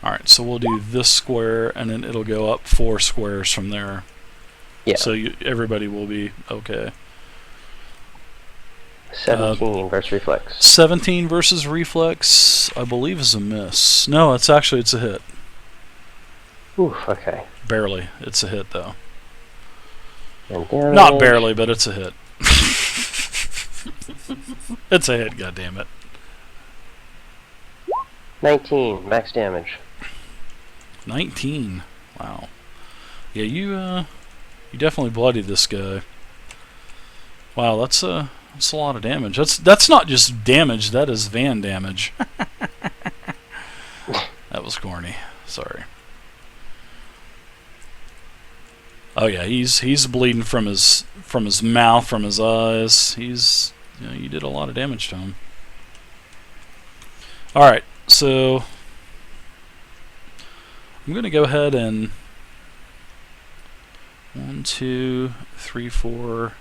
Alright, so we'll do this square, and then it'll go up 4 squares from there. Yeah. So everybody will be okay. 17 versus reflex. 17 versus reflex, I believe, is a miss. No, it's a hit. Oof, okay. Barely. It's a hit, though. And Not barely, but it's a hit. It's a hit, goddammit. 19, max damage. 19. Wow. Yeah, you definitely bloodied this guy. Wow, that's a lot of damage. That's not just damage, that is van damage. That was corny. Sorry. Oh yeah, he's bleeding from his mouth, from his eyes. You did a lot of damage to him. All right, so I'm gonna go ahead and 1, 2, 3, 4.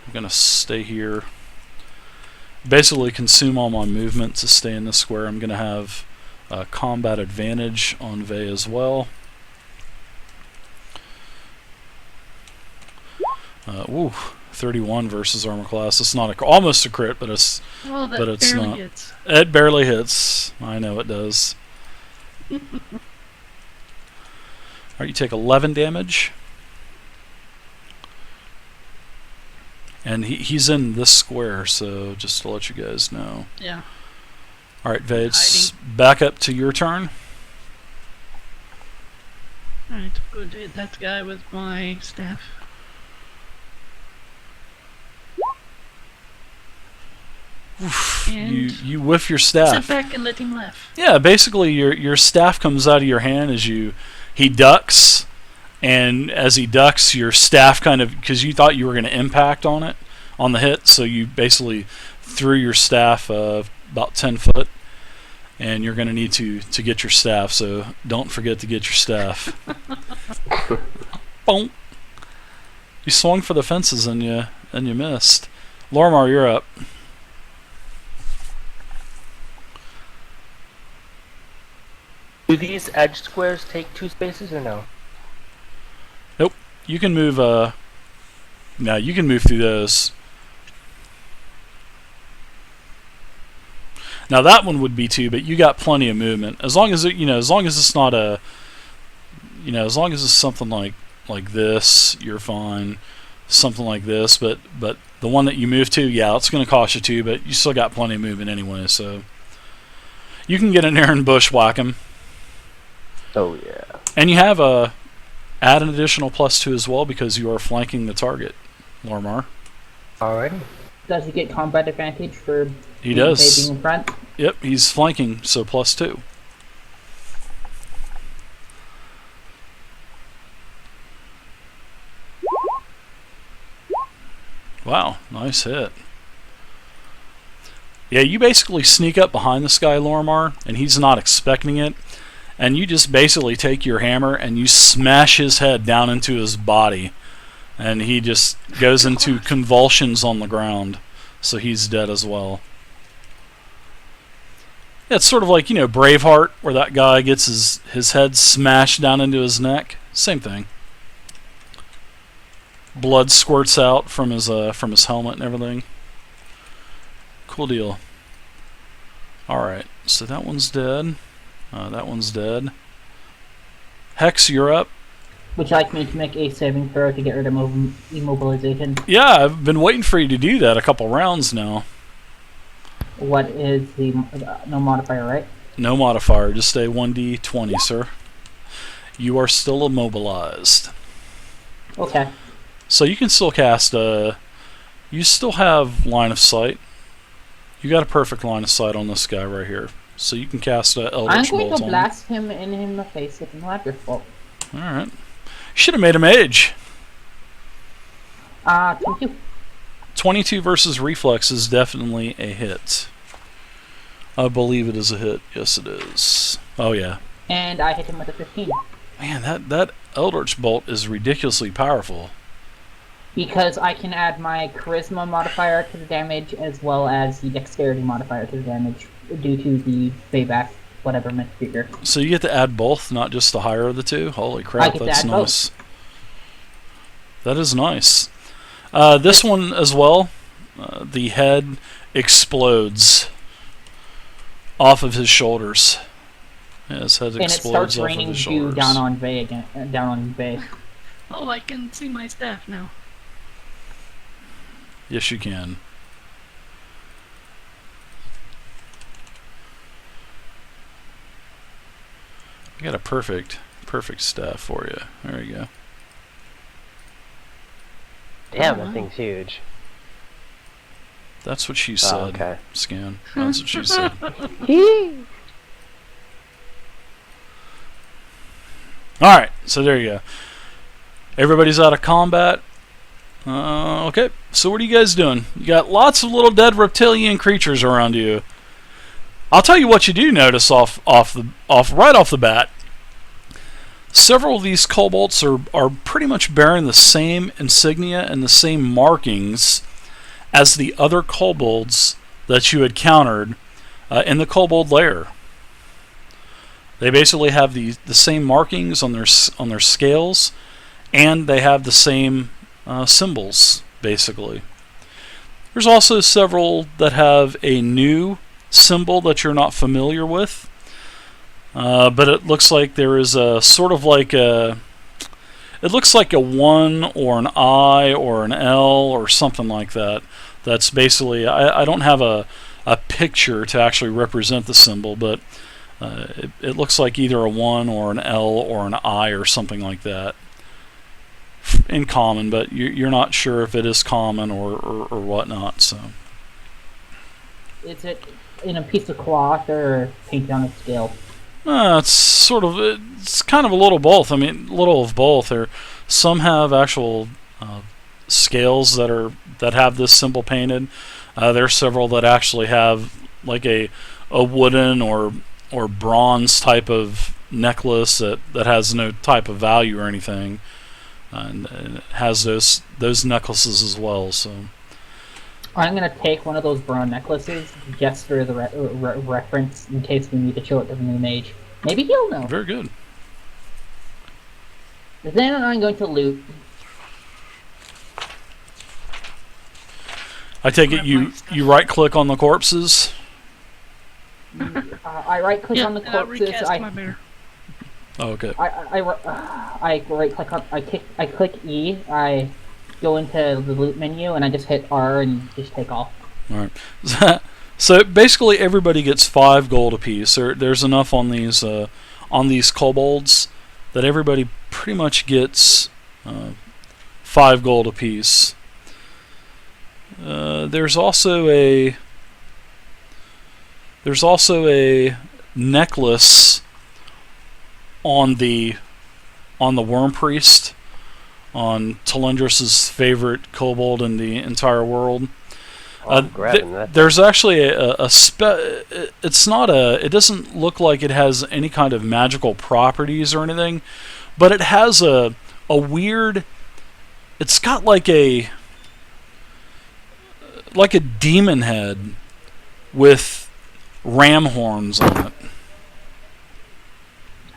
I'm gonna stay here. Basically, consume all my movement to stay in this square. I'm gonna have combat advantage on Vey as well. Ooh, 31 versus armor class. It's not almost a crit, but it's Well, that but it's barely not. hits. It barely hits. I know it does. Alright, you take 11 damage. And he's in this square, so just to let you guys know. Yeah. Alright, Vey, it's back up to your turn. Alright, I'm going to hit that guy with my staff. And You whiff your staff. sit back and let him laugh. Yeah, basically your staff comes out of your hand as he ducks, and as he ducks, your staff kind of, because you thought you were going to impact on the hit, so you basically threw your staff about 10 foot, and you're going to need to get your staff. So don't forget to get your staff. Boom! You swung for the fences and you missed. Lormar, you're up. Do these edge squares take 2 spaces or no? Nope. You can move. No, you can move through those. Now that one would be 2, but you got plenty of movement. As long as as long as it's not a, as long as it's something like this, you're fine. Something like this, but the one that you move to, yeah, it's going to cost you 2, but you still got plenty of movement anyway. So you can get in there and bushwhack him. Oh yeah. And you have add an additional +2 as well because you are flanking the target, Lormar. Alrighty. Does he get combat advantage for He does. being in front? Yep, he's flanking, so +2. Wow, nice hit. Yeah, you basically sneak up behind this guy, Lormar, and he's not expecting it. And you just basically take your hammer and you smash his head down into his body. And he just goes into convulsions on the ground. So he's dead as well. Yeah, it's sort of like, Braveheart, where that guy gets his head smashed down into his neck. Same thing. Blood squirts out from his helmet and everything. Cool deal. Alright, so that one's dead. That one's dead. Hex, you're up. Would you like me to make a saving throw to get rid of immobilization? Yeah, I've been waiting for you to do that a couple rounds now. What is the no modifier, right? No modifier, just a 1d20, sir. You are still immobilized. Okay. So you can still cast you still have line of sight. You got a perfect line of sight on this guy right here. So you can cast I'm Eldritch going Bolt to on him. blast him in the face with an electric bolt. Alright. Should have made him mage. 22. 22 versus reflex is definitely a hit. I believe it is a hit. Yes, it is. Oh, yeah. And I hit him with a 15. Man, that Eldritch Bolt is ridiculously powerful. Because I can add my charisma modifier to the damage as well as the dexterity modifier to the damage due to the payback whatever myth speaker. So you get to add both, not just the higher of the two? Holy I crap, get to that's add nice. That is nice. This one as well, the head explodes off of his shoulders. Yeah, his head And it explodes starts off of raining his dew shoulders. down on Vay again. Down on Vay. Oh, I can see my staff now. Yes, you can. I got a perfect staff for you. There you go. Damn, Oh, that thing's huge. That's what she said. Oh, okay. Scan. That's what she said. Alright, so there you go. Everybody's out of combat. Okay, so what are you guys doing? You got lots of little dead reptilian creatures around you. I'll tell you what you do notice right off the bat. Several of these kobolds are pretty much bearing the same insignia and the same markings as the other kobolds that you had countered in the kobold lair. They basically have the same markings on their scales, and they have the same symbols, basically. There's also several that have a new symbol that you're not familiar with, but it looks like there is a sort of like a... It looks like a 1 or an I or an L or something like that. That's basically... I don't have a picture to actually represent the symbol, but it looks like either a 1 or an L or an I or something like that in common, but you're not sure if it is common or whatnot. So, Is it in a piece of cloth or painted on a scale? it's kind of a little both. I mean, little of both. Some have actual scales that have this symbol painted. There are several that actually have like a wooden or bronze type of necklace that has no type of value or anything. And it has those necklaces as well. So I'm gonna take one of those bronze necklaces just for the reference in case we need to show it to the new mage. Maybe he'll know. very good. Then I'm going to loot. I take it you right click on the corpses. I right click on the I corpses. recast my bear. Oh, okay. I right click on. I click E. I go into the loot menu and I just hit R and just take off. All right. So basically, everybody gets 5 gold apiece. There's enough on these kobolds that everybody pretty much gets 5 gold apiece. There's also a necklace on the Worm Priest, on Talendris's favorite kobold in the entire world. I'm grabbing that. There's actually it's not it doesn't look like it has any kind of magical properties or anything, but it has a weird... It's got like a demon head with ram horns on it.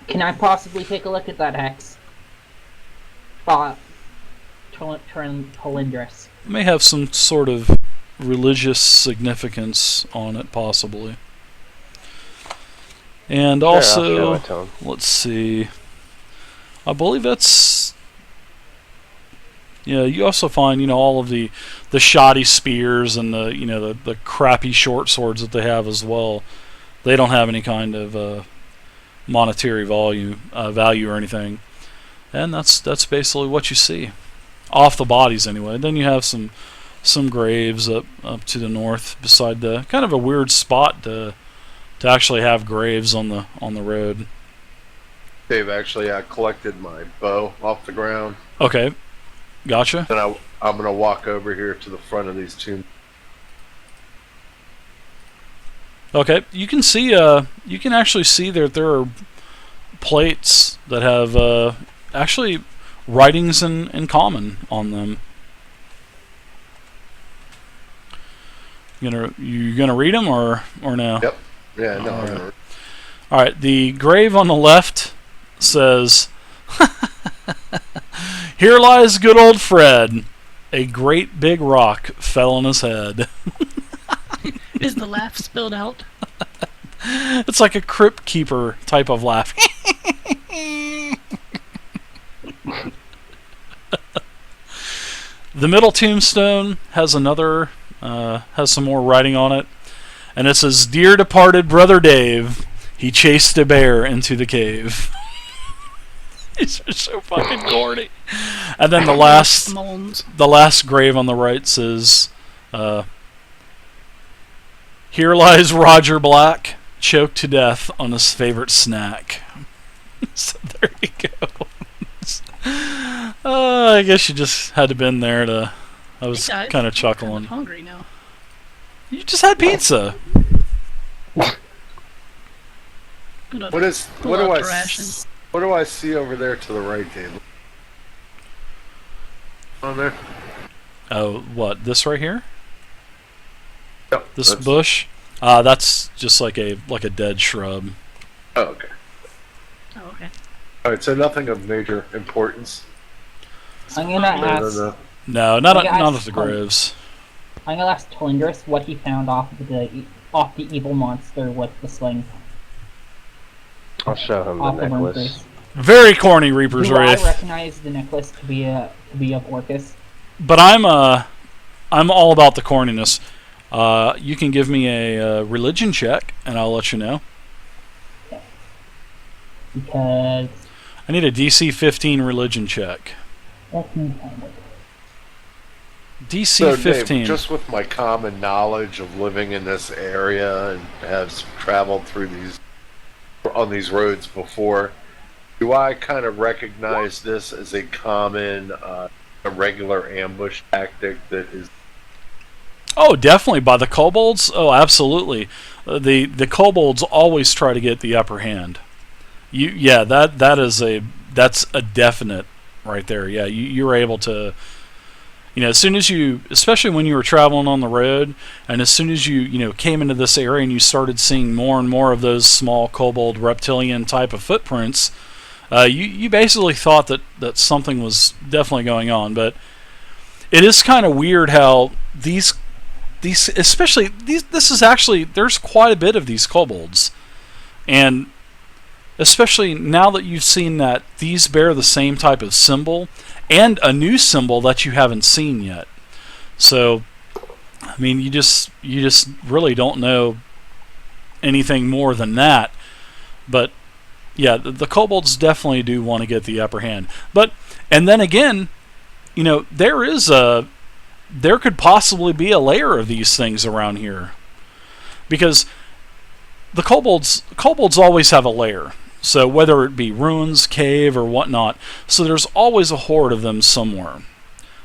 Can I possibly take a look at that hex? Talendris. It may have some sort of religious significance on it, possibly. And Sure, also, I'll show it to him. let's see. I believe that's... Yeah, you also find, all of the shoddy spears and the crappy short swords that they have as well. They don't have any kind of monetary value or anything. And that's basically what you see. Off the bodies, anyway. Then you have some graves up to the north beside the... Kind of a weird spot to actually have graves on the road. Dave, actually, I collected my bow off the ground. Okay. Gotcha. And I'm going to walk over here to the front of these two. Okay. You can see... you can actually see that there are plates that have actually writings in common on them. You gonna read them or no? Yep. Yeah, no. Alright. All right, the grave on the left says, "Here lies good old Fred. A great big rock fell on his head." Is the laugh spilled out? It's like a crypt keeper type of laugh. The middle tombstone has has some more writing on it, and it says, "Dear departed brother Dave, he chased a bear into the cave." These are so fucking corny. And then the last grave on the right says, "Here lies Roger Black, choked to death on his favorite snack." So there you go. I guess you just had to been there to. I was kind of chuckling. I'm hungry now. You just had pizza. What do I see over there to the right, David? On there? Oh, what? This right here? Yep, this bush? That's just like a dead shrub. Oh, okay. Oh, okay. All right, so nothing of major importance. I'm gonna ask. No, not at the graves. I'm gonna ask Tolindrus what he found off the evil monster with the sling. I'll show him the necklace. Very corny, Reaper's Do Wraith. I recognize the necklace to be of Orcus? But I'm all about the corniness. You can give me a religion check, and I'll let you know. Because I need a DC 15 religion check. let me find it. DC 15. Dave, just with my common knowledge of living in this area and have traveled through on these roads before, do I kind of recognize this as a common, a regular ambush tactic that is? Oh, definitely by the kobolds. Oh, absolutely. The kobolds always try to get the upper hand. That's a definite right there. Yeah, you were able to. As soon as you, especially when you were traveling on the road, and as soon as you came into this area and you started seeing more and more of those small kobold reptilian type of footprints, you basically thought that something was definitely going on. But it is kind of weird how these especially this is actually, there's quite a bit of these kobolds, and especially now that you've seen that these bear the same type of symbol and a new symbol that you haven't seen yet. So, I mean, you just really don't know anything more than that. But yeah, the kobolds definitely do want to get the upper hand. But and then again, there could possibly be a layer of these things around here, because the kobolds always have a lair. So whether it be ruins, cave, or whatnot, so there's always a horde of them somewhere.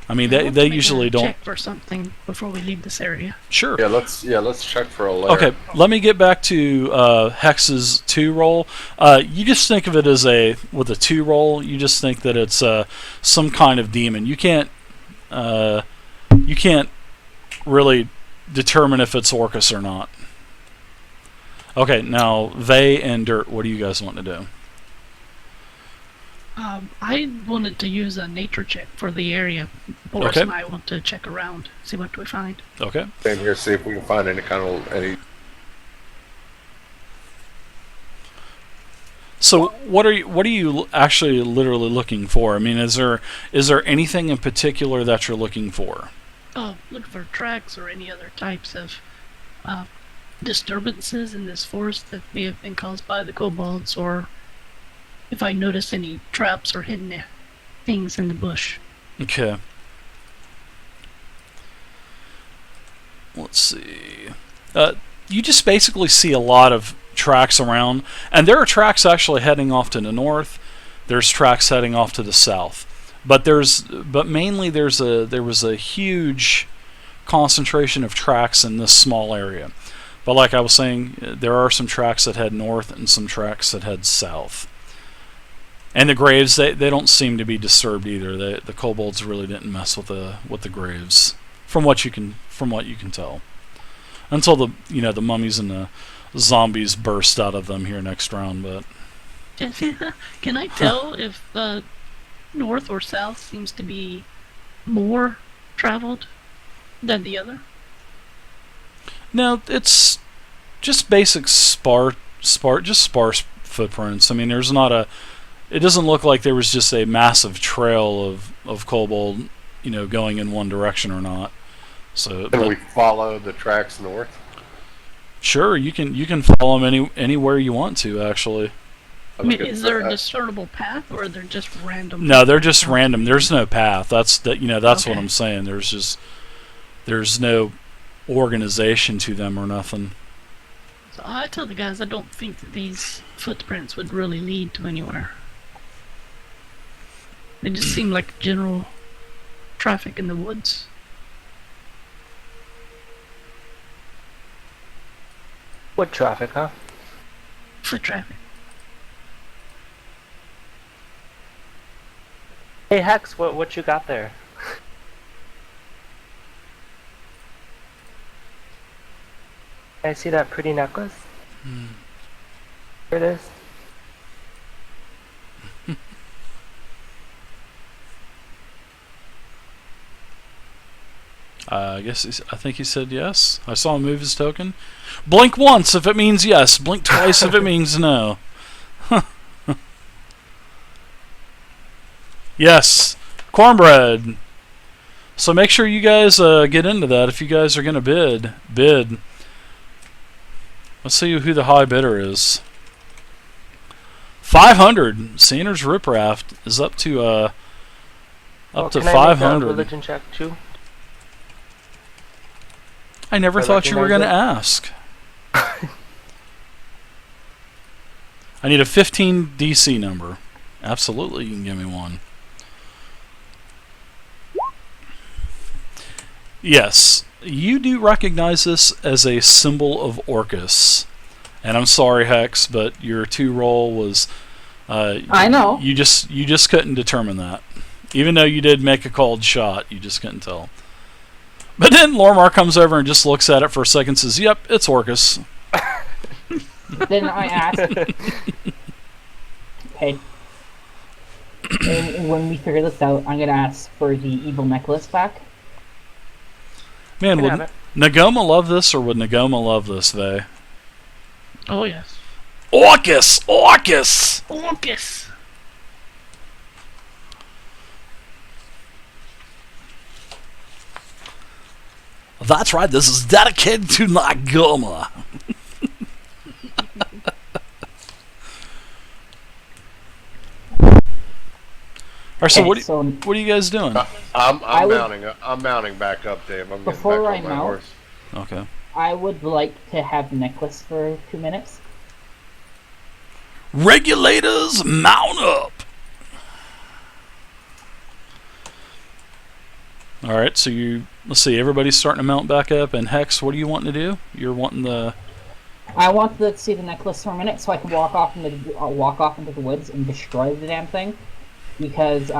I mean, they usually don't. Check for something before we leave this area. Sure. Yeah, let's check for a lair. Okay, let me get back to Hex's 2 roll. You just think of it as with a 2 roll. You just think that it's some kind of demon. You can't really determine if it's Orcus or not. Okay, now Vey and Dirt, what do you guys want to do? I wanted to use a nature check for the area. Boris and I want to check around, see what we find. Okay. Same here, see if we can find any kind of any. So what are you actually literally looking for? I mean, is there anything in particular that you're looking for? Looking for tracks or any other types of disturbances in this forest that may have been caused by the kobolds, or if I notice any traps or hidden things in the bush. Okay. Let's see. You just basically see a lot of tracks around, and there are tracks actually heading off to the north. There's tracks heading off to the south, but mainly there was a huge concentration of tracks in this small area. But like I was saying, there are some tracks that head north and some tracks that head south. And the graves, they don't seem to be disturbed either. The kobolds really didn't mess with the graves, from what you can tell, until the mummies and the zombies burst out of them here next round. But Can I tell if north or south seems to be more traveled than the other? no, it's just basic sparse footprints. I mean, there's not a. It doesn't look like there was just a massive trail of kobold, going in one direction or not. So, Can we follow the tracks north? sure, you can follow them anywhere you want to. Actually, I mean, is there a discernible path, or are they just random? no, they're just random. There's no path. That's what Okay. I'm saying. There's no organization to them or nothing. So I tell the guys I don't think that these footprints would really lead to anywhere. They just seem like general traffic in the woods. Wood traffic, huh? Foot traffic. Hey Hex, what you got there? Can I see that pretty necklace? Here it is. I think he said yes. I saw him move his token. Blink once if it means yes. Blink twice if it means no. Yes, cornbread. So make sure you guys get into that if you guys are going to bid. Let's see who the high bidder is. 500. Sanders Ripraft is up to Can I make a 500. religion check too? I never I thought you were going to recognize ask. I need a 15 DC number. Absolutely, you can give me one. Yes, you do recognize this as a symbol of Orcus. And I'm sorry, Hex, but your 2 roll was... I know. You just couldn't determine that. Even though you did make a called shot, you just couldn't tell. But then Lormar comes over and just looks at it for a second and says, yep, it's Orcus. Then I ask, okay, and when we figure this out, I'm gonna ask for the evil necklace back. Man, Can would have it. Nagoma love this, or would Nagoma love this, Vey? Oh yes. Orcus! Orcus! Orcus. That's right, this is dedicated to Nagoma. Alright, so Okay, so what are you guys doing? I'm I would- mounting. I'm mounting back up, Dave. I'm getting Before back I on my mount- horse. Okay. I would like to have the necklace for 2 minutes. Regulators, mount up! Alright, so let's see, everybody's starting to mount back up, and Hex, what are you wanting to do? You're wanting the... I want to see the necklace for a minute so I can walk off into the woods and destroy the damn thing, because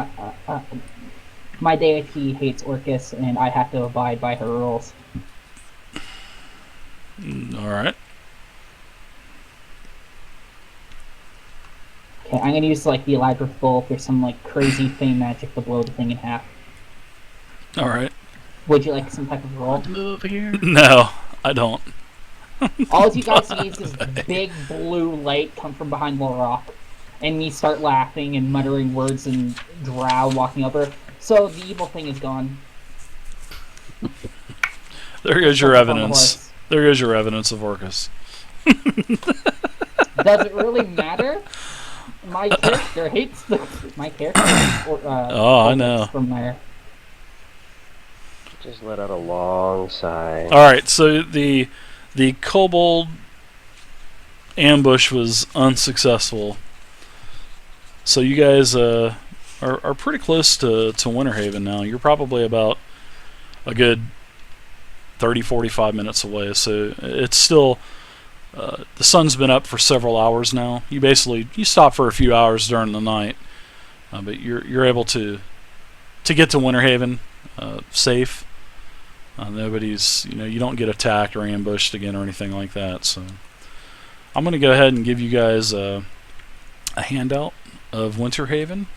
my deity hates Orcus and I have to abide by her rules. Alright. Okay, I'm gonna use like the Elaborate Bolt or some like crazy flame magic to blow the thing in half. Alright. Would you like some type of roll? Want to move over here? No, I don't. All you guys see is this big blue light come from behind the rock, and me start laughing and muttering words and drow walking over. So the evil thing is gone. There goes your Up on the evidence. horse. There goes your evidence of Orcus. Does it really matter? My character hates my character. Oh, I know. From there. Just let out a long sigh. Alright, so the kobold ambush was unsuccessful. So you guys are pretty close to Winterhaven now. You're probably about a good 30-45 minutes away. So it's still... the sun's been up for several hours now. You stop for a few hours during the night, but you're able to get to Winterhaven safe. Nobody's, you don't get attacked or ambushed again or anything like that. So I'm going to go ahead and give you guys a handout of Winterhaven.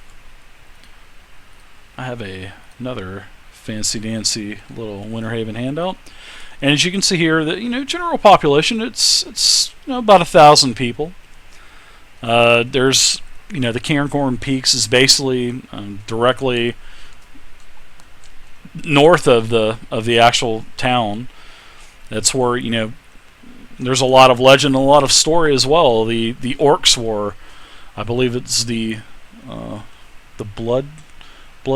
I have another fancy dancy little Winterhaven handout, and as you can see here, the general population it's about 1,000 people. There's the Cairngorm Peaks is basically directly north of the actual town. That's where there's a lot of legend and a lot of story as well. The Orcs War, I believe it's the Blood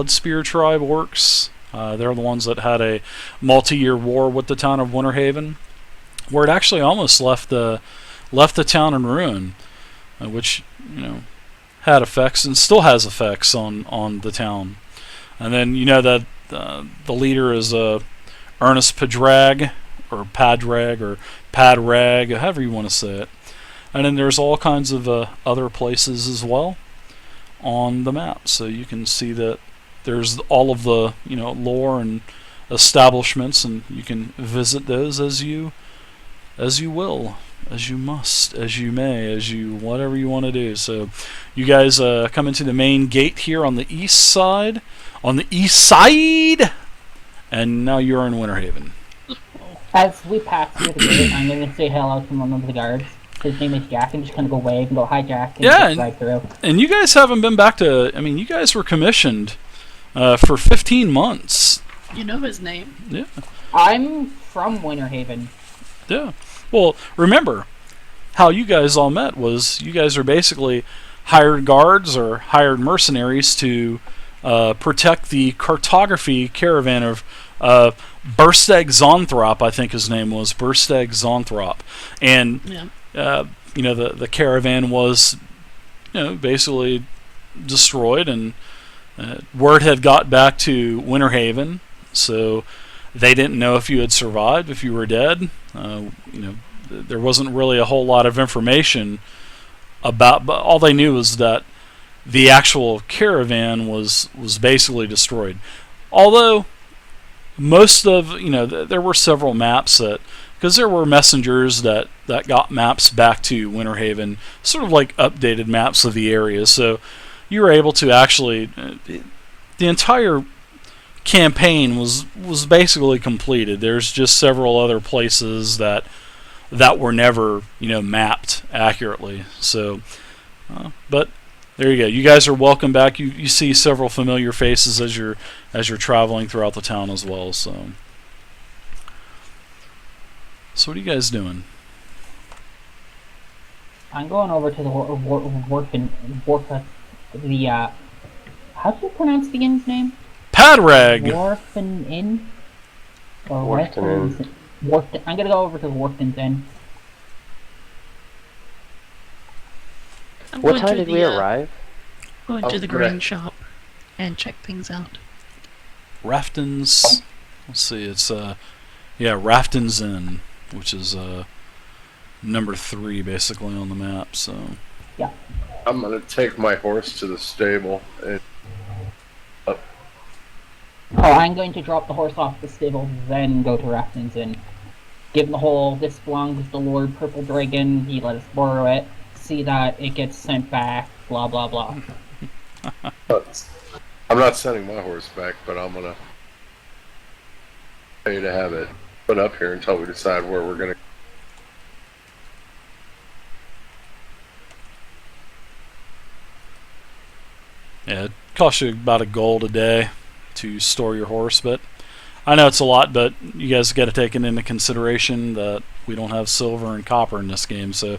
Spear tribe Orcs. They're the ones that had a multi-year war with the town of Winterhaven, where it actually almost left the town in ruin, which had effects and still has effects on the town. And then that the leader is Ernest Padrag or Padrag, however you want to say it. And then there's all kinds of other places as well on the map, so you can see that there's all of the lore and establishments, and you can visit those as you will, as you must, as you may, as you whatever you want to do. So you guys come into the main gate here on the east side, and now you're in Winterhaven. As we pass through the gate, I'm going to say hello to one of the guards. His name is Jack, and just kind of go wave and go, "Hi, Jack," and just drive through. And you guys haven't been back to. I mean, you guys were commissioned for 15 months. You know his name? Yeah. I'm from Winterhaven. Yeah. Well, remember how you guys all met was you guys are basically hired guards or hired mercenaries to protect the cartography caravan of Bursteg Zonthrop, I think his name was Bursteg Zonthrop, and the caravan was basically destroyed, and word had got back to Winterhaven, so they didn't know if you had survived, if you were dead. There wasn't really a whole lot of information about, but all they knew was that the actual caravan was basically destroyed. Although most of there were several maps because there were messengers that got maps back to Winterhaven, sort of like updated maps of the area. So you were able to actually the entire campaign was basically completed. There's just several other places that were never mapped accurately. So, but there you go. You guys are welcome back. You see several familiar faces as you're traveling throughout the town as well. So what are you guys doing? I'm going over to the how do you pronounce the inn's name? Padrag. Wharfen Inn? Or Wharfen Inn. I'm gonna go over to the Wharfen Inn. What time did we arrive? Going to the grain shop and check things out. Rafton's. Let's see. It's Rafton's Inn, which is number 3 basically on the map. So. Yeah. I'm gonna take my horse to the stable and. I'm going to drop the horse off the stable, then go to Rafton's Inn. Give him the whole, this belongs to the Lord Purple Dragon, he let us borrow it, see that it gets sent back, blah blah blah. I'm not sending my horse back, but I'm gonna pay to have it put up here until we decide where we're gonna. Yeah, it costs you about $1 a day to store your horse, but I know it's a lot, but you guys got to take it into consideration that we don't have silver and copper in this game. So,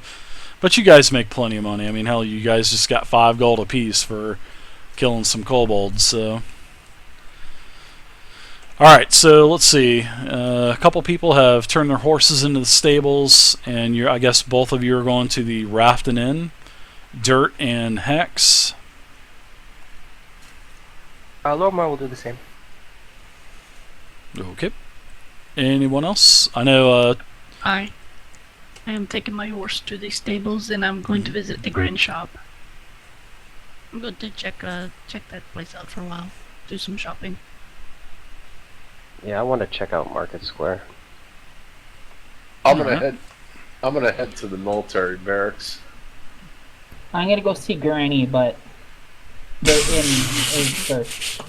but you guys make plenty of money. I mean, hell, you guys just got 5 gold apiece for killing some kobolds. So, all right. So let's see. A couple people have turned their horses into the stables, and I guess both of you are going to the Rafton Inn. Dirt and Hex. Lormar will do the same. Okay. Anyone else? I know. I am taking my horse to the stables, and I'm going to visit the grain shop. I'm going to check that place out for a while, do some shopping. Yeah, I want to check out Market Square. I'm gonna head I'm gonna head to the military barracks. I'm gonna go see Granny, but the inn is first.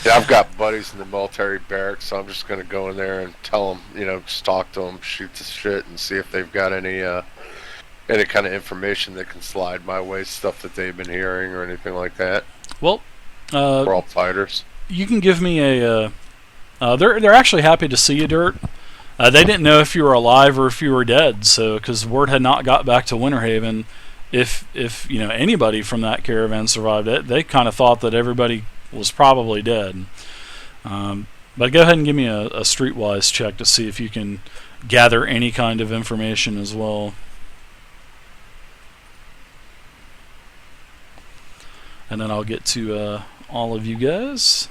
Yeah, I've got buddies in the military barracks, so I'm just gonna go in there and tell them, just talk to them, shoot the shit, and see if they've got any kind of information that can slide my way, stuff that they've been hearing or anything like that. Well, We're all fighters. you can give me a. They're actually happy to see you, Dirt. They didn't know if you were alive or if you were dead, so because word had not got back to Winterhaven. If anybody from that caravan survived it, they kind of thought that everybody was probably dead. But go ahead and give me a streetwise check to see if you can gather any kind of information as well. And then I'll get to all of you guys.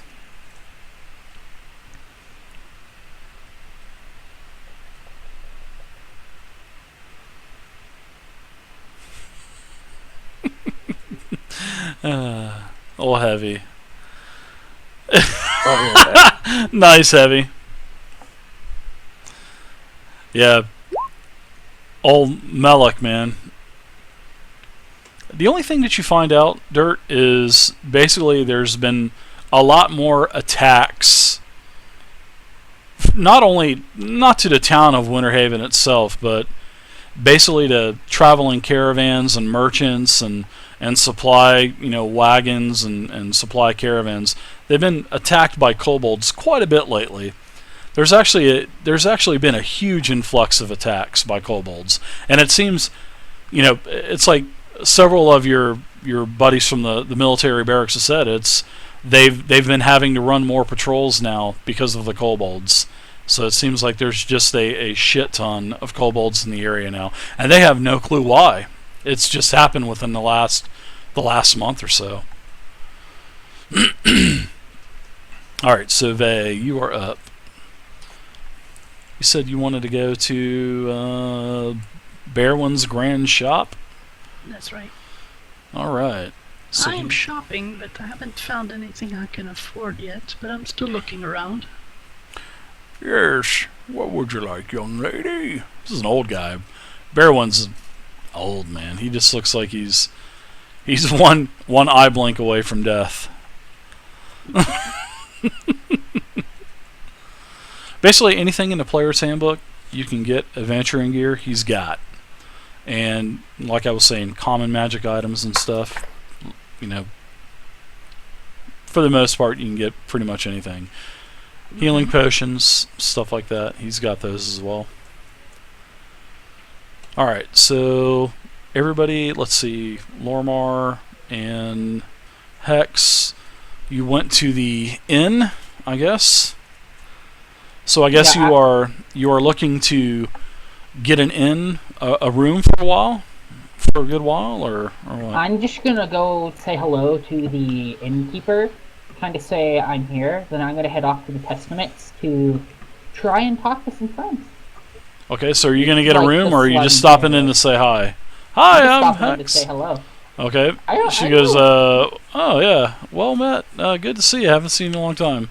Oh, Heavy. Nice, Heavy. Yeah. Old Melek, man. The only thing that you find out, Dirt, is basically there's been a lot more attacks. Not to the town of Winterhaven itself, but basically to traveling caravans and merchants and supply, wagons and supply caravans. They've been attacked by kobolds quite a bit lately. There's actually been a huge influx of attacks by kobolds, and it seems, it's like several of your buddies from the military barracks have said they've been having to run more patrols now because of the kobolds. So it seems like there's just a shit ton of kobolds in the area now, and they have no clue why. It's just happened within the last month or so. All right, so Vay, you are up. You said you wanted to go to Bearwin's Grand Shop? That's right. All right. So I'm shopping, but I haven't found anything I can afford yet, but I'm still looking around. Yes. What would you like, young lady? This is an old guy. Bearwin's old, man. He just looks like he's one eye blink away from death. Basically, anything in the player's handbook you can get adventuring gear, he's got. And like I was saying, common magic items and stuff, for the most part, you can get pretty much anything. Healing potions, stuff like that, he's got those as well. Alright, so everybody, let's see, Lormar and Hex, you went to the inn, I guess. So I guess Yeah, you are looking to get an inn, a room for a good while, or what? I'm just gonna go say hello to the innkeeper, kind of say I'm here. Then I'm gonna head off to the Testaments to try and talk to some friends. Okay, so are you gonna get a Like room, the or are you just slum stopping in area. to say hi? Hi, I'm Stopping in to Hex. say hello. Okay. I She know. goes, oh yeah, well met. Good to see you. Haven't seen you in a long time.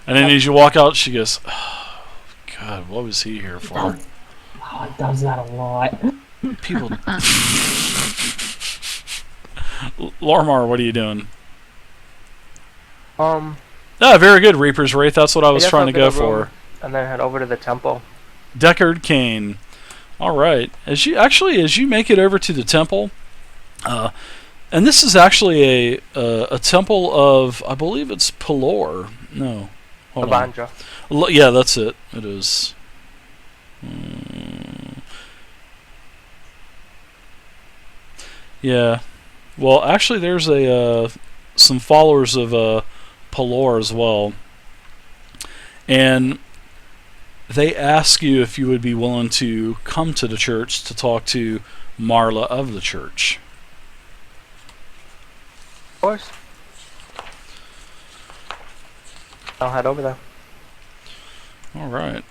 And then as you walk out, she goes, oh, God, what was he here for? It does that a lot. People. Lormar, what are you doing? Um, Ah, very good, Reaper's Wraith. That's what I was guess trying I'll to get go a room for. and then head over to the temple. Deckard Kane. All right. As you make it over to the temple, and this is actually a temple of, I believe it's Pelor. No, hold on. Abanja. Yeah, that's it. It is. Yeah. Well, actually, there's some followers of Pelor as well, and they ask you if you would be willing to come to the church to talk to Marla of the church. Of course. I'll head over there. All right.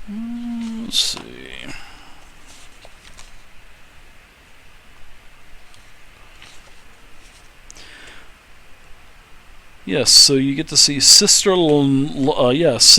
Let's see. Yes, so you get to see Sister, yes,